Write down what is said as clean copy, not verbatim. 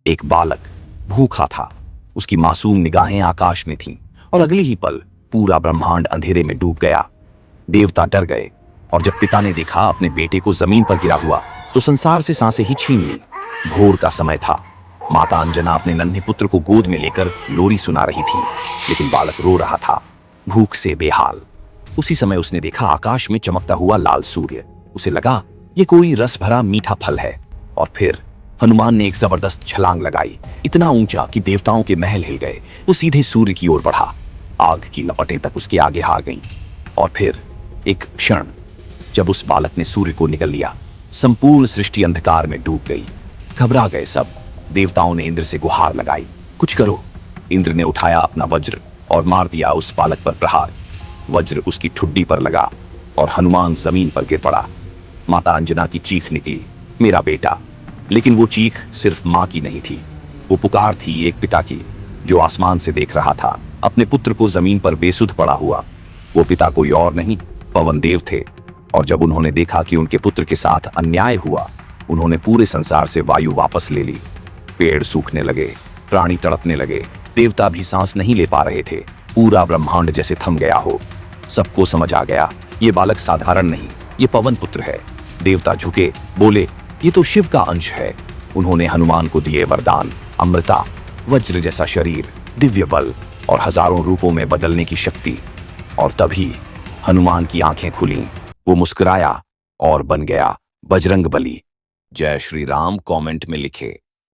एक बालक भूखा था। उसकी मासूम निगाहें आकाश में थीं और अगले ही पल पूरा ब्रह्मांड अंधेरे में डूब गया। देवता डर गए और जब पिता ने देखा अपने बेटे को जमीन पर गिरा हुआ तो संसार से सांसें ही छीन ली। भोर का समय था। माता अंजना अपने नन्हे पुत्र को गोद में लेकर लोरी सुना रही थी, लेकिन बालक रो रहा था, भूख से बेहाल। उसी समय उसने देखा आकाश में चमकता हुआ लाल सूर्य। उसे लगा ये कोई रस भरा मीठा फल है। और फिर हनुमान ने एक जबरदस्त छलांग लगाई, इतना ऊंचा कि देवताओं के महल हिल गए। वो सीधे सूर्य की ओर बढ़ा। आग की लपटें तक उसके आगे हार गईं। और फिर एक क्षण, जब उस बालक ने सूर्य को निगल लिया, संपूर्ण सृष्टि अंधकार में डूब गई। घबरा गए सब। देवताओं ने इंद्र से गुहार लगाई, कुछ करो। इंद्र ने उठाया अपना वज्र और मार दिया उस बालक पर प्रहार। वज्र उसकी ठुड्डी पर लगा और हनुमान जमीन पर गिर पड़ा। माता अंजना की चीख निकली, मेरा बेटा। लेकिन वो चीख सिर्फ मां की नहीं थी, वो पुकार थी एक पिता की, जो आसमान से देख रहा था अपने पुत्र को जमीन पर बेसुध पड़ा हुआ। वो पिता कोई और नहीं, पवन देव थे। और जब उन्होंने देखा कि उनके पुत्र के साथ अन्याय हुआ, उन्होंने पूरे संसार से वायु वापस ले ली। पेड़ सूखने लगे, प्राणी तड़पने लगे, देवता भी सांस नहीं ले पा रहे थे। पूरा ब्रह्मांड जैसे थम गया हो। सबको समझ आ गया, ये बालक साधारण नहीं, ये पवन पुत्र है। देवता झुके, बोले, ये तो शिव का अंश है। उन्होंने हनुमान को दिए वरदान, अमृता, वज्र जैसा शरीर, दिव्य बल और हजारों रूपों में बदलने की शक्ति। और तभी हनुमान की आंखें खुली। वो मुस्कुराया और बन गया बजरंग बली। जय श्री राम कमेंट में लिखे।